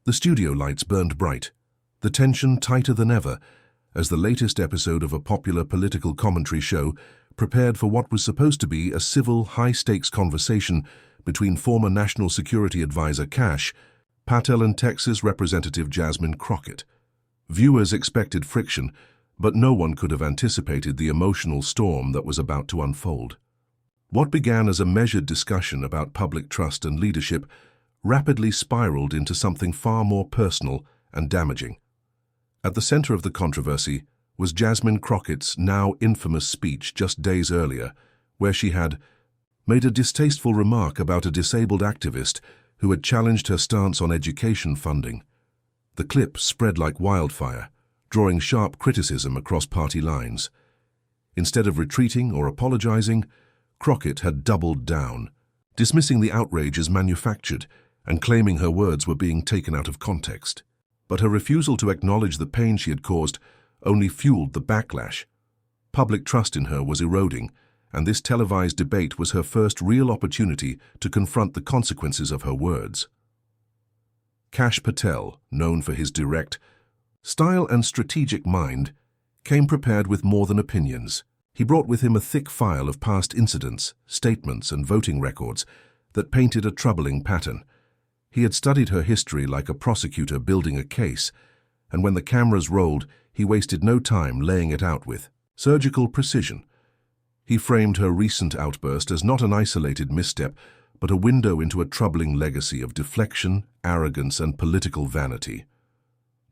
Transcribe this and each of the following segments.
The studio lights burned bright, the tension tighter than ever, as the latest episode of a popular political commentary show prepared for what was supposed to be a civil, high-stakes conversation between former National Security Advisor Kash Patel and Texas Representative Jasmine Crockett. Viewers expected friction, but no one could have anticipated the emotional storm that was about to unfold. What began as a measured discussion about public trust and leadership rapidly spiraled into something far more personal and damaging. At the center of the controversy was Jasmine Crockett's now infamous speech just days earlier, where she had made a distasteful remark about a disabled activist who had challenged her stance on education funding. The clip spread like wildfire, drawing sharp criticism across party lines. Instead of retreating or apologizing, Crockett had doubled down, dismissing the outrage as manufactured and claiming her words were being taken out of context. But her refusal to acknowledge the pain she had caused only fueled the backlash. Public trust in her was eroding, and this televised debate was her first real opportunity to confront the consequences of her words. Kash Patel, known for his direct style and strategic mind, came prepared with more than opinions. He brought with him a thick file of past incidents, statements, and voting records that painted a troubling pattern. He had studied her history like a prosecutor building a case, and when the cameras rolled, he wasted no time laying it out with surgical precision. He framed her recent outburst as not an isolated misstep, but a window into a troubling legacy of deflection, arrogance, and political vanity.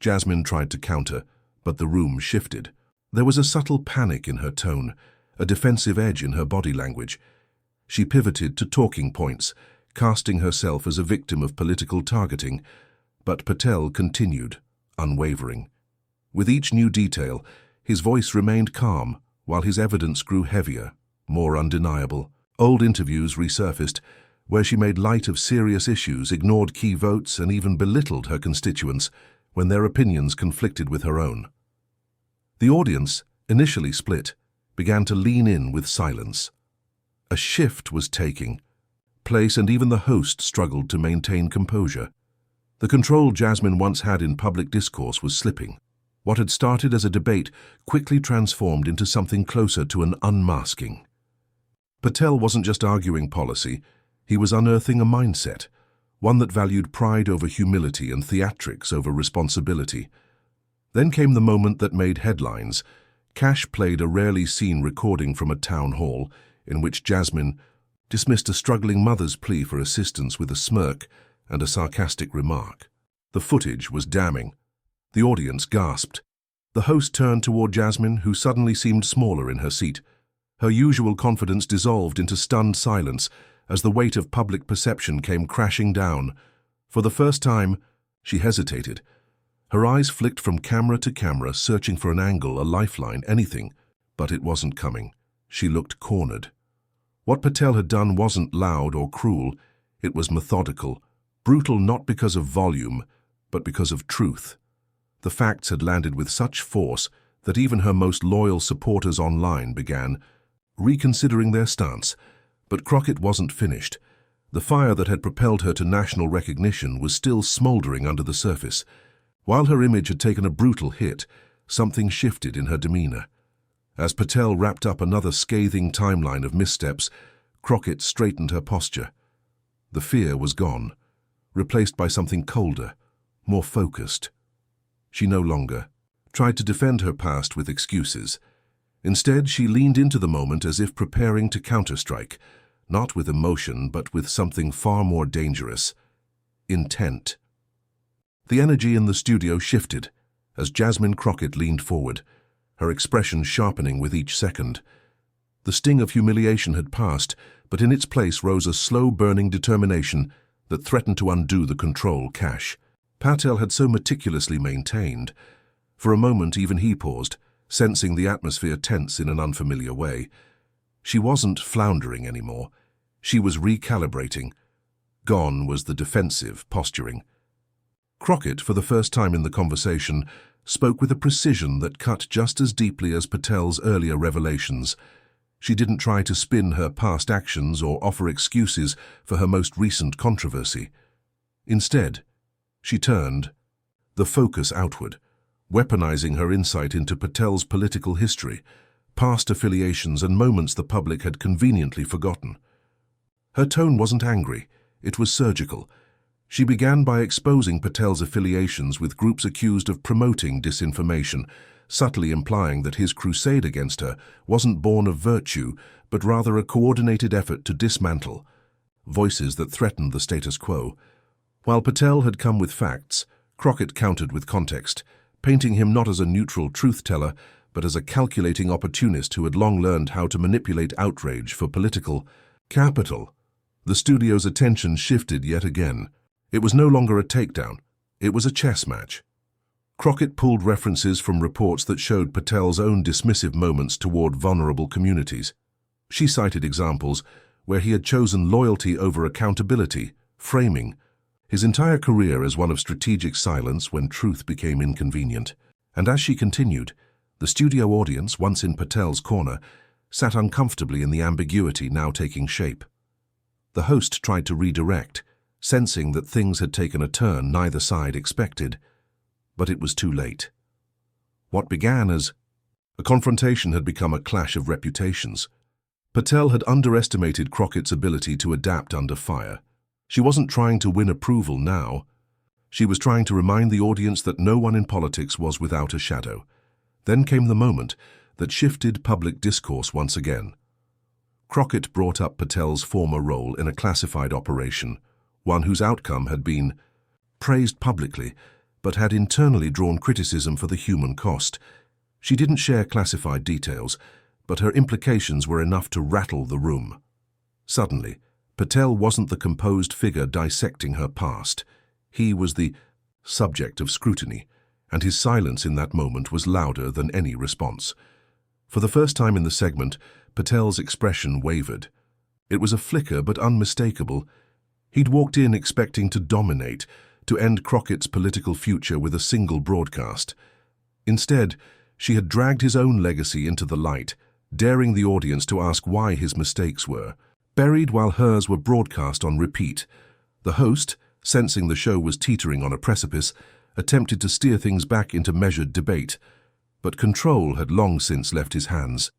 Jasmine tried to counter, but the room shifted. There was a subtle panic in her tone, a defensive edge in her body language. She pivoted to talking points, casting herself as a victim of political targeting, but Patel continued, unwavering. With each new detail, his voice remained calm, while his evidence grew heavier, more undeniable. Old interviews resurfaced, where she made light of serious issues, ignored key votes, and even belittled her constituents when their opinions conflicted with her own. The audience, initially split, began to lean in with silence. A shift was taking place, and even the host struggled to maintain composure. The control Jasmine once had in public discourse was slipping. What had started as a debate quickly transformed into something closer to an unmasking. Patel wasn't just arguing policy, he was unearthing a mindset, one that valued pride over humility and theatrics over responsibility. Then came the moment that made headlines. Kash played a rarely seen recording from a town hall in which Jasmine dismissed a struggling mother's plea for assistance with a smirk and a sarcastic remark. The footage was damning. The audience gasped. The host turned toward Jasmine, who suddenly seemed smaller in her seat. Her usual confidence dissolved into stunned silence as the weight of public perception came crashing down. For the first time, she hesitated. Her eyes flicked from camera to camera, searching for an angle, a lifeline, anything. But it wasn't coming. She looked cornered. What Patel had done wasn't loud or cruel. It was methodical, brutal not because of volume, but because of truth. The facts had landed with such force that even her most loyal supporters online began reconsidering their stance. But Crockett wasn't finished. The fire that had propelled her to national recognition was still smoldering under the surface. While her image had taken a brutal hit, something shifted in her demeanor. As Patel wrapped up another scathing timeline of missteps, Crockett straightened her posture. The fear was gone, replaced by something colder, more focused. She no longer tried to defend her past with excuses. Instead, she leaned into the moment as if preparing to counterstrike, not with emotion, but with something far more dangerous: intent. The energy in the studio shifted as Jasmine Crockett leaned forward, her expression sharpening with each second. The sting of humiliation had passed, but in its place rose a slow-burning determination that threatened to undo the control Kash Patel had so meticulously maintained. For a moment, even he paused, sensing the atmosphere tense in an unfamiliar way. She wasn't floundering anymore. She was recalibrating. Gone was the defensive posturing. Crockett, for the first time in the conversation, spoke with a precision that cut just as deeply as Patel's earlier revelations. She didn't try to spin her past actions or offer excuses for her most recent controversy. Instead, She turned, the focus outward, weaponizing her insight into Patel's political history, past affiliations and moments the public had conveniently forgotten. Her tone wasn't angry, it was surgical. She began by exposing Patel's affiliations with groups accused of promoting disinformation, subtly implying that his crusade against her wasn't born of virtue, but rather a coordinated effort to dismantle voices that threatened the status quo. While Patel had come with facts, Crockett countered with context, painting him not as a neutral truth-teller, but as a calculating opportunist who had long learned how to manipulate outrage for political capital. The studio's attention shifted yet again. It was no longer a takedown, it was a chess match. Crockett pulled references from reports that showed Patel's own dismissive moments toward vulnerable communities. She cited examples where he had chosen loyalty over accountability, framing his entire career as one of strategic silence when truth became inconvenient. And as she continued, the studio audience, once in Patel's corner, sat uncomfortably in the ambiguity now taking shape. The host tried to redirect, sensing that things had taken a turn neither side expected, but it was too late. What began as a confrontation had become a clash of reputations. Patel had underestimated Crockett's ability to adapt under fire. She wasn't trying to win approval now. She was trying to remind the audience that no one in politics was without a shadow. Then came the moment that shifted public discourse once again. Crockett brought up Patel's former role in a classified operation, one whose outcome had been praised publicly, but had internally drawn criticism for the human cost. She didn't share classified details, but her implications were enough to rattle the room. Suddenly, Patel wasn't the composed figure dissecting her past. He was the subject of scrutiny, and his silence in that moment was louder than any response. For the first time in the segment, Patel's expression wavered. It was a flicker but unmistakable. He'd walked in expecting to dominate, to end Crockett's political future with a single broadcast. Instead, she had dragged his own legacy into the light, daring the audience to ask why his mistakes were buried while hers were broadcast on repeat. The host, sensing the show was teetering on a precipice, attempted to steer things back into measured debate, but control had long since left his hands.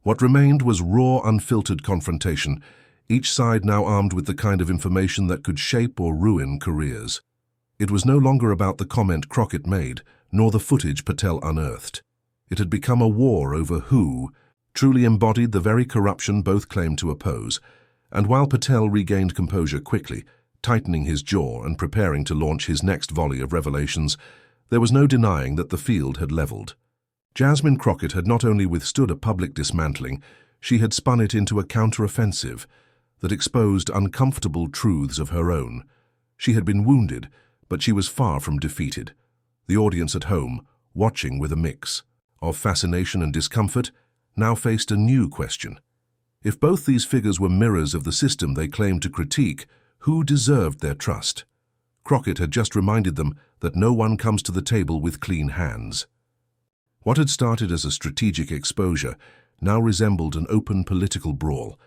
What remained was raw, unfiltered confrontation, each side now armed with the kind of information that could shape or ruin careers. It was no longer about the comment Crockett made, nor the footage Patel unearthed. It had become a war over who truly embodied the very corruption both claimed to oppose, and while Patel regained composure quickly, tightening his jaw and preparing to launch his next volley of revelations, there was no denying that the field had leveled. Jasmine Crockett had not only withstood a public dismantling, she had spun it into a counter-offensive that exposed uncomfortable truths of her own. She had been wounded, but she was far from defeated. The audience at home, watching with a mix of fascination and discomfort, now faced a new question. If both these figures were mirrors of the system they claimed to critique, who deserved their trust? Crockett had just reminded them that no one comes to the table with clean hands. What had started as a strategic exposure now resembled an open political brawl.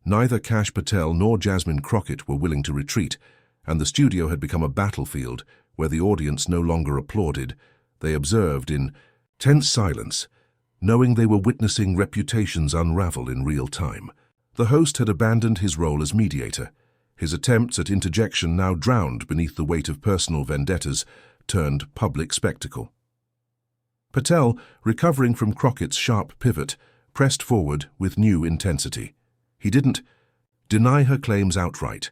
Neither Kash Patel nor Jasmine Crockett were willing to retreat, and the studio had become a battlefield where the audience no longer applauded. They observed in tense silence, knowing they were witnessing reputations unravel in real time. The host had abandoned his role as mediator. His attempts at interjection now drowned beneath the weight of personal vendettas turned public spectacle. Patel, recovering from Crockett's sharp pivot, pressed forward with new intensity. He didn't deny her claims outright.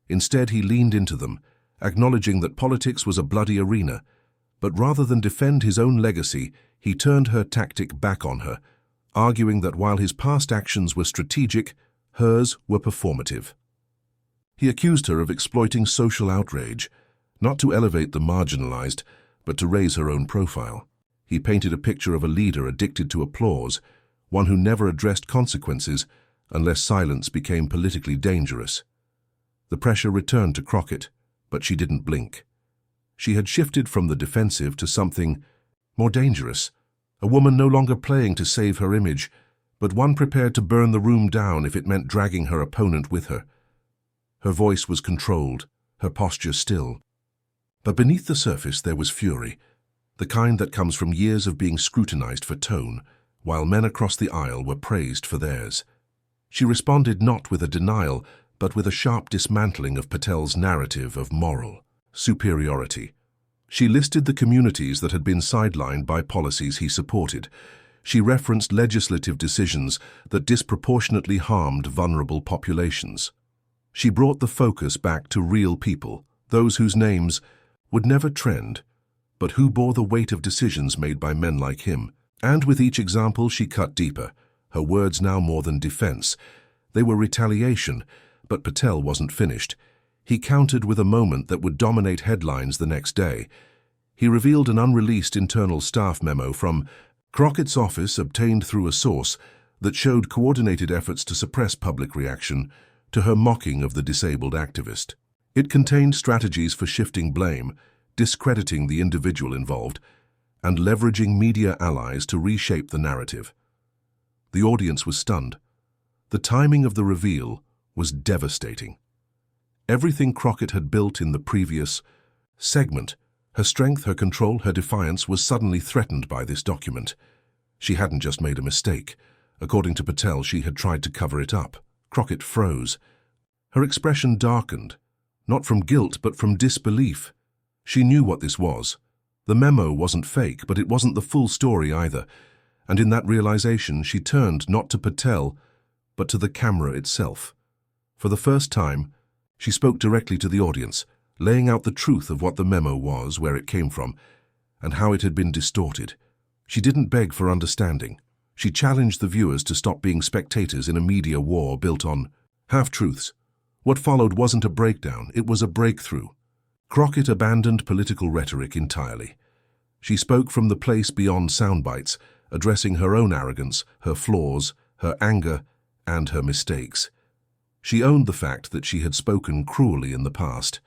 Instead, he leaned into them, acknowledging that politics was a bloody arena, but rather than defend his own legacy, he turned her tactic back on her, arguing that while his past actions were strategic, hers were performative. He accused her of exploiting social outrage, not to elevate the marginalized, but to raise her own profile. He painted a picture of a leader addicted to applause, one who never addressed consequences unless silence became politically dangerous. The pressure returned to Crockett, but she didn't blink. She had shifted from the defensive to something more dangerous, a woman no longer playing to save her image, but one prepared to burn the room down if it meant dragging her opponent with her. Her voice was controlled, her posture still. But beneath the surface there was fury, the kind that comes from years of being scrutinized for tone, while men across the aisle were praised for theirs. She responded not with a denial, but with a sharp dismantling of Patel's narrative of moral superiority. She listed the communities that had been sidelined by policies he supported. She referenced legislative decisions that disproportionately harmed vulnerable populations. She brought the focus back to real people, those whose names would never trend, but who bore the weight of decisions made by men like him. And with each example she cut deeper, her words now more than defense. They were retaliation, but Patel wasn't finished. He countered with a moment that would dominate headlines the next day. He revealed an unreleased internal staff memo from Crockett's office obtained through a source that showed coordinated efforts to suppress public reaction to her mocking of the disabled activist. It contained strategies for shifting blame, discrediting the individual involved, and leveraging media allies to reshape the narrative. The audience was stunned. The timing of the reveal was devastating. Everything Crockett had built in the previous segment, her strength, her control, her defiance, was suddenly threatened by this document. She hadn't just made a mistake. According to Patel, she had tried to cover it up. Crockett froze. Her expression darkened, not from guilt but from disbelief. She knew what this was. The memo wasn't fake, but it wasn't the full story either. And in that realization, she turned not to Patel, but to the camera itself. For the first time, she spoke directly to the audience, laying out the truth of what the memo was, where it came from, and how it had been distorted. She didn't beg for understanding. She challenged the viewers to stop being spectators in a media war built on half-truths. What followed wasn't a breakdown, it was a breakthrough. Crockett abandoned political rhetoric entirely. She spoke from the place beyond soundbites, addressing her own arrogance, her flaws, her anger, and her mistakes. She owned the fact that she had spoken cruelly in the past.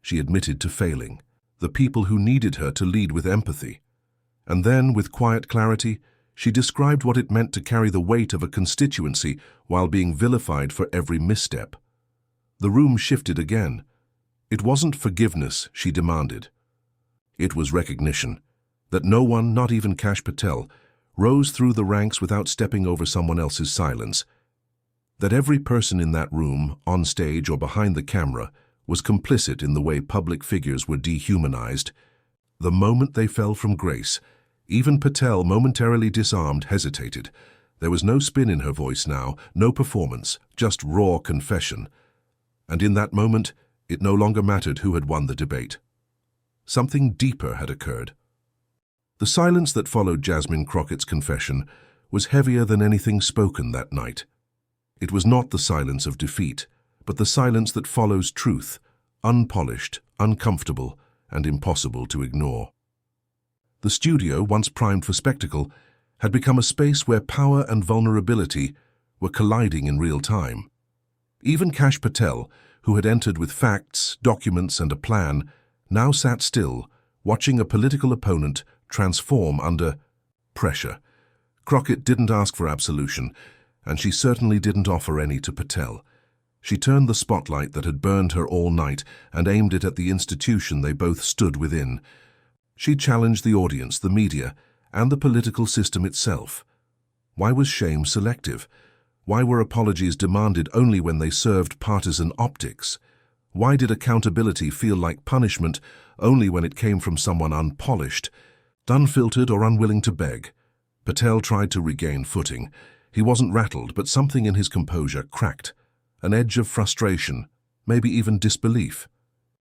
She admitted to failing, the people who needed her to lead with empathy. And then, with quiet clarity, she described what it meant to carry the weight of a constituency while being vilified for every misstep. The room shifted again. It wasn't forgiveness she demanded. It was recognition that no one, not even Kash Patel, rose through the ranks without stepping over someone else's silence. That every person in that room, on stage or behind the camera, was complicit in the way public figures were dehumanized. The moment they fell from grace, even Patel, momentarily disarmed, hesitated. There was no spin in her voice now, no performance, just raw confession. And in that moment, it no longer mattered who had won the debate. Something deeper had occurred. The silence that followed Jasmine Crockett's confession was heavier than anything spoken that night. It was not the silence of defeat, but the silence that follows truth, unpolished, uncomfortable, and impossible to ignore. The studio, once primed for spectacle, had become a space where power and vulnerability were colliding in real time. Even Kash Patel, who had entered with facts, documents, and a plan, now sat still, watching a political opponent transform under pressure. Crockett didn't ask for absolution, and she certainly didn't offer any to Patel. She turned the spotlight that had burned her all night and aimed it at the institution they both stood within. She challenged the audience, the media, and the political system itself. Why was shame selective? Why were apologies demanded only when they served partisan optics? Why did accountability feel like punishment only when it came from someone unpolished, unfiltered, or unwilling to beg? Patel tried to regain footing. He wasn't rattled, but something in his composure cracked. An edge of frustration, maybe even disbelief.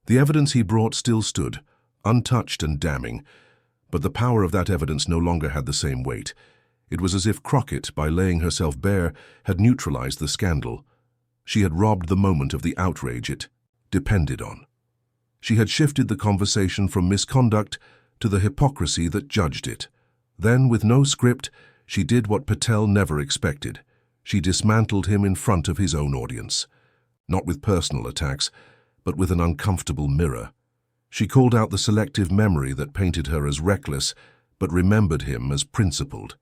The evidence he brought still stood, untouched and damning, but the power of that evidence no longer had the same weight. It was as if Crockett, by laying herself bare, had neutralized the scandal. She had robbed the moment of the outrage it depended on. She had shifted the conversation from misconduct to the hypocrisy that judged it. Then, with no script, she did what Patel never expected. She dismantled him in front of his own audience. Not with personal attacks, but with an uncomfortable mirror. She called out the selective memory that painted her as reckless, but remembered him as principled.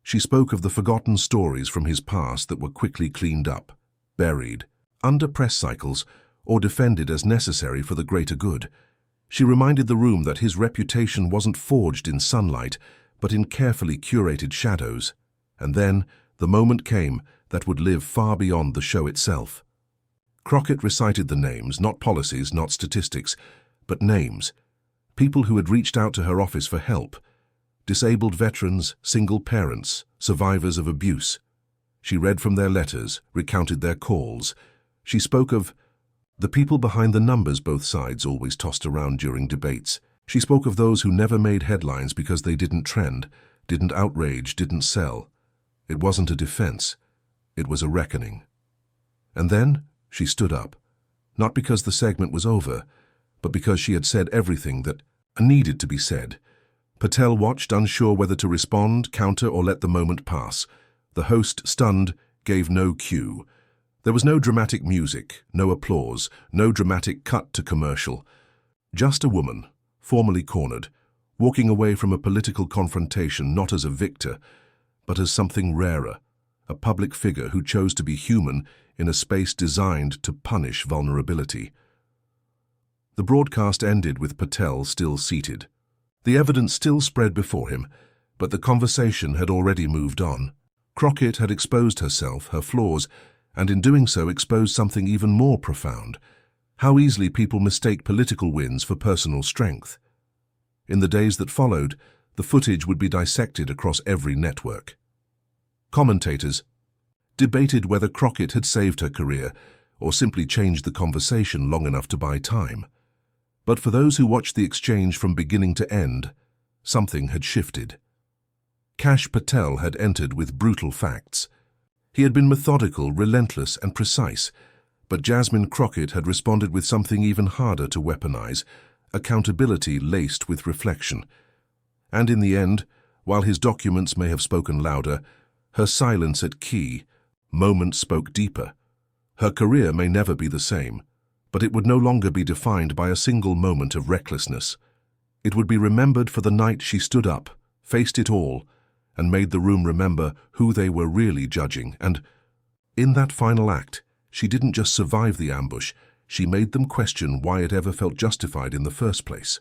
She spoke of the forgotten stories from his past that were quickly cleaned up, buried, under press cycles, or defended as necessary for the greater good. She reminded the room that his reputation wasn't forged in sunlight, but in carefully curated shadows. And then, the moment came that would live far beyond the show itself. Crockett recited the names, not policies, not statistics, but names. People who had reached out to her office for help. Disabled veterans, single parents, survivors of abuse. She read from their letters, recounted their calls. She spoke of the people behind the numbers both sides always tossed around during debates. She spoke of those who never made headlines because they didn't trend, didn't outrage, didn't sell. It wasn't a defense. It was a reckoning. And then she stood up, not because the segment was over, but because she had said everything that needed to be said. Patel watched, unsure whether to respond, counter, or let the moment pass. The host, stunned, gave no cue. There was no dramatic music, no applause, no dramatic cut to commercial. Just a woman, formally cornered, walking away from a political confrontation not as a victor, but as something rarer, a public figure who chose to be human in a space designed to punish vulnerability. The broadcast ended with Patel still seated. The evidence still spread before him, but the conversation had already moved on. Crockett had exposed herself, her flaws, and in doing so exposed something even more profound: how easily people mistake political wins for personal strength. In the days that followed, the footage would be dissected across every network. Commentators debated whether Crockett had saved her career or simply changed the conversation long enough to buy time. But for those who watched the exchange from beginning to end, something had shifted. Kash Patel had entered with brutal facts. He had been methodical, relentless, and precise, but Jasmine Crockett had responded with something even harder to weaponize: accountability laced with reflection. And in the end, while his documents may have spoken louder, her silence at key moments spoke deeper. Her career may never be the same, but it would no longer be defined by a single moment of recklessness. It would be remembered for the night she stood up, faced it all, and made the room remember who they were really judging. And in that final act, she didn't just survive the ambush, she made them question why it ever felt justified in the first place.